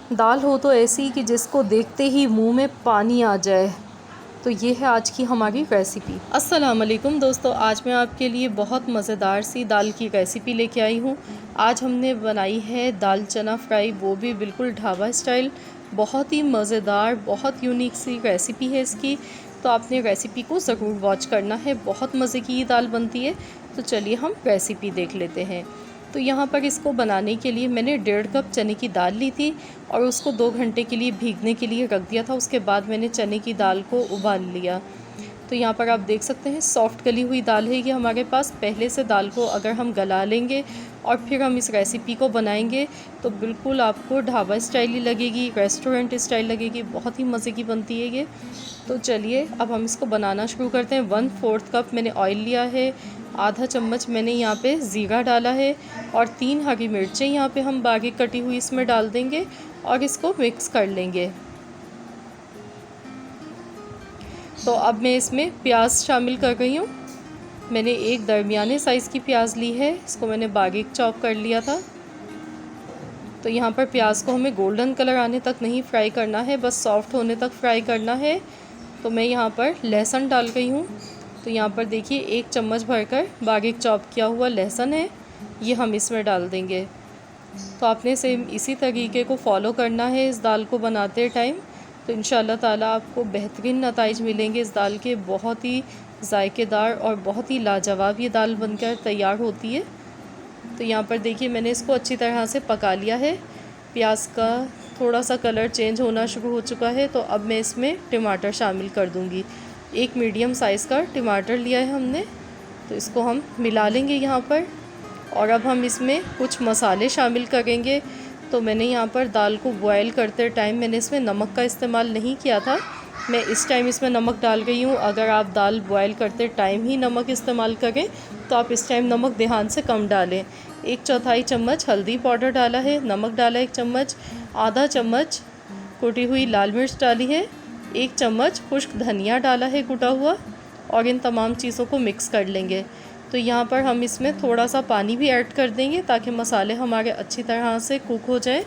दाल हो तो ऐसी कि जिसको देखते ही मुंह में पानी आ जाए। तो ये है आज की हमारी रेसिपी। अस्सलाम वालेकुम दोस्तों, आज मैं आपके लिए बहुत मज़ेदार सी दाल की रेसिपी लेके आई हूँ। आज हमने बनाई है दाल चना फ्राई, वो भी बिल्कुल ढाबा स्टाइल। बहुत ही मज़ेदार, बहुत यूनिक सी रेसिपी है इसकी। तो आपने रेसिपी को ज़रूर वॉच करना है, बहुत मज़े की ये दाल बनती है। तो चलिए हम रेसिपी देख लेते हैं। तो यहाँ पर इसको बनाने के लिए मैंने 1.5 कप चने की दाल ली थी और उसको 2 घंटे के लिए भीगने के लिए रख दिया था। उसके बाद मैंने चने की दाल को उबाल लिया। तो यहाँ पर आप देख सकते हैं सॉफ़्ट गली हुई दाल है ये हमारे पास। पहले से दाल को अगर हम गला लेंगे और फिर हम इस रेसिपी को बनाएंगे तो बिल्कुल आपको ढाबा स्टाइल ही लगेगी, रेस्टोरेंट स्टाइल लगेगी। बहुत ही मज़े की बनती है ये। तो चलिए अब हम इसको बनाना शुरू करते हैं। 1/4 कप मैंने ऑयल लिया है, आधा चम्मच मैंने यहाँ पे ज़ीरा डाला है और 3 हरी मिर्चें यहाँ पे हम बारीक कटी हुई इसमें डाल देंगे और इसको मिक्स कर लेंगे। तो अब मैं इसमें प्याज शामिल कर रही हूँ। मैंने एक दरमियाने साइज़ की प्याज ली है, इसको मैंने बारीक चॉप कर लिया था। तो यहाँ पर प्याज को हमें गोल्डन कलर आने तक नहीं फ्राई करना है, बस सॉफ्ट होने तक फ्राई करना है। तो मैं यहाँ पर लहसुन डाल गई हूँ। तो यहाँ पर देखिए 1 चम्मच भरकर बारीक चॉप किया हुआ लहसुन है, ये हम इसमें डाल देंगे। तो आपने सेम इसी तरीके को फॉलो करना है इस दाल को बनाते टाइम। तो इंशाल्लाह ताला आपको बेहतरीन नताइज मिलेंगे इस दाल के। बहुत ही जायकेदार और बहुत ही लाजवाब ये दाल बनकर तैयार होती है। तो यहाँ पर देखिए मैंने इसको अच्छी तरह से पका लिया है। प्याज का थोड़ा सा कलर चेंज होना शुरू हो चुका है। तो अब मैं इसमें टमाटर शामिल कर दूँगी। एक मीडियम साइज़ का टमाटर लिया है हमने, तो इसको हम मिला लेंगे यहाँ पर। और अब हम इसमें कुछ मसाले शामिल करेंगे। तो मैंने यहाँ पर दाल को बॉयल करते टाइम मैंने इसमें नमक का इस्तेमाल नहीं किया था, मैं इस टाइम इसमें नमक डाल गई हूँ। अगर आप दाल बॉयल करते टाइम ही नमक इस्तेमाल करें तो आप इस टाइम नमक ध्यान से कम डालें। 1/4 चम्मच हल्दी पाउडर डाला है, नमक डाला 1 चम्मच, आधा चम्मच कुटी हुई लाल मिर्च डाली है, 1 चम्मच खुश्क धनिया डाला है कुटा हुआ, और इन तमाम चीज़ों को मिक्स कर लेंगे। तो यहाँ पर हम इसमें थोड़ा सा पानी भी ऐड कर देंगे ताकि मसाले हमारे अच्छी तरह से कुक हो जाए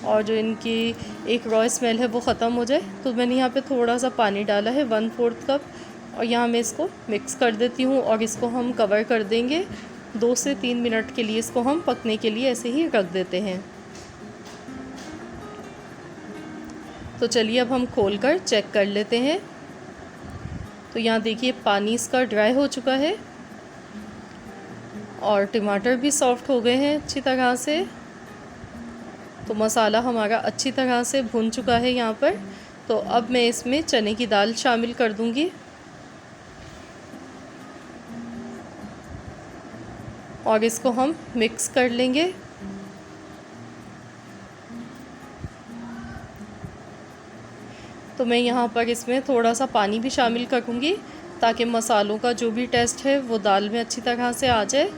और जो इनकी एक रॉ स्मेल है वो ख़त्म हो जाए। तो मैंने यहाँ पे थोड़ा सा पानी डाला है 1/4 कप, और यहाँ मैं इसको मिक्स कर देती हूँ और इसको हम कवर कर देंगे। 2 से 3 मिनट के लिए इसको हम पकने के लिए ऐसे ही रख देते हैं। तो चलिए अब हम खोल कर चेक कर लेते हैं। तो यहाँ देखिए पानी इसका ड्राई हो चुका है और टमाटर भी सॉफ्ट हो गए हैं अच्छी तरह से। तो मसाला हमारा अच्छी तरह से भुन चुका है यहाँ पर। तो अब मैं इसमें चने की दाल शामिल कर दूँगी और इसको हम मिक्स कर लेंगे। तो मैं यहाँ पर इसमें थोड़ा सा पानी भी शामिल करूँगी ताकि मसालों का जो भी टेस्ट है वो दाल में अच्छी तरह से आ जाए।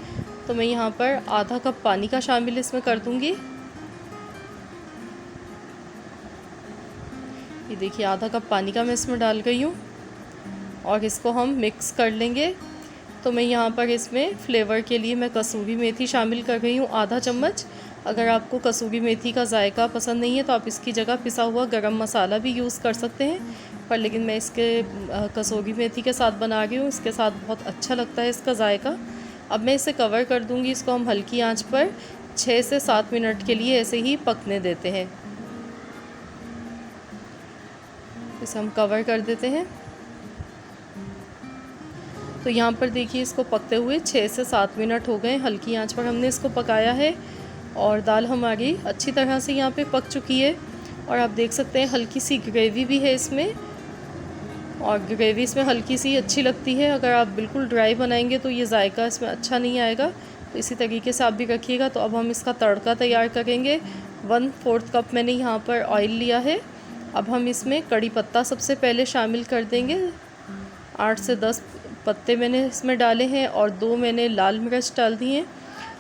तो मैं यहाँ पर आधा कप पानी का शामिल इसमें कर दूँगी। ये देखिए आधा कप पानी का मैं इसमें डाल गई हूँ और इसको हम मिक्स कर लेंगे। तो मैं यहाँ पर इसमें फ्लेवर के लिए मैं कसूरी मेथी शामिल कर रही हूँ आधा चम्मच। अगर आपको कसूरी मेथी का जायका पसंद नहीं है तो आप इसकी जगह पिसा हुआ गरम मसाला भी यूज़ कर सकते हैं, पर लेकिन मैं इसके कसूरी मेथी के साथ बना रही हूँ, इसके साथ बहुत अच्छा लगता है इसका जायका। अब मैं इसे कवर कर दूँगी, इसको हम हल्की आंच पर 6 से 7 मिनट के लिए ऐसे ही पकने देते हैं। इसे हम कवर कर देते हैं। तो यहाँ पर देखिए इसको पकते हुए 6 से 7 मिनट हो गए, हल्की आंच पर हमने इसको पकाया है और दाल हमारी अच्छी तरह से यहाँ पे पक चुकी है। और आप देख सकते हैं हल्की सी ग्रेवी भी है इसमें, और ग्रेवी इसमें हल्की सी अच्छी लगती है। अगर आप बिल्कुल ड्राई बनाएंगे तो ये जायका इसमें अच्छा नहीं आएगा, तो इसी तरीके से आप भी रखिएगा। तो अब हम इसका तड़का तैयार करेंगे। 1/4 कप मैंने यहाँ पर ऑयल लिया है। अब हम इसमें कड़ी पत्ता सबसे पहले शामिल कर देंगे। 8 से 10 पत्ते मैंने इसमें डाले हैं और 2 मैंने लाल मिर्च डाल दी हैं।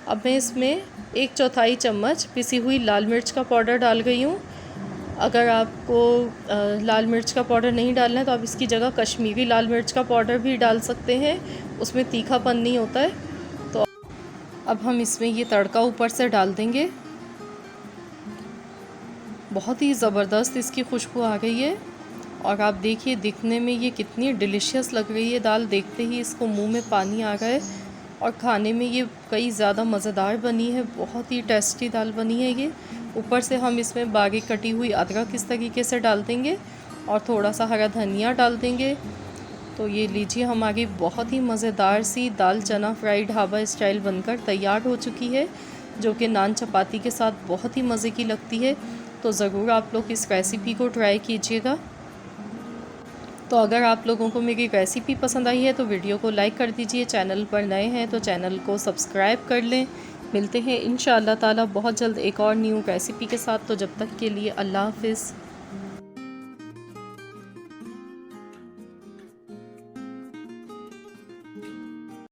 अब मैं इसमें 1/4 चम्मच पिसी हुई लाल मिर्च का पाउडर डाल गई हूँ। अगर आपको लाल मिर्च का पाउडर नहीं डालना है तो आप इसकी जगह कश्मीरी लाल मिर्च का पाउडर भी डाल सकते हैं, उसमें तीखापन नहीं होता है। तो अब हम इसमें ये तड़का ऊपर से डाल देंगे। बहुत ही ज़बरदस्त इसकी खुशबू आ गई है। और आप देखिए दिखने में ये कितनी डिलीशियस लग रही है दाल, देखते ही इसको मुंह में पानी आ रहा है। और खाने में ये कई ज़्यादा मज़ेदार बनी है, बहुत ही टेस्टी दाल बनी है ये। ऊपर से हम इसमें बारीक कटी हुई अदरक इस तरीके से डाल देंगे और थोड़ा सा हरा धनिया डाल देंगे। तो ये लीजिए हमारी बहुत ही मज़ेदार सी दाल चना फ्राई ढाबा स्टाइल बनकर तैयार हो चुकी है, जो कि नान चपाती के साथ बहुत ही मज़े की लगती है। तो ज़रूर आप लोग इस रेसिपी को ट्राई कीजिएगा। तो अगर आप लोगों को मेरी रेसिपी पसंद आई है तो वीडियो को लाइक कर दीजिए, चैनल पर नए हैं तो चैनल को सब्सक्राइब कर लें। मिलते हैं इंशाअल्लाह ताला बहुत जल्द एक और न्यू रेसिपी के साथ। तो जब तक के लिए अल्लाह हाफ़िज़।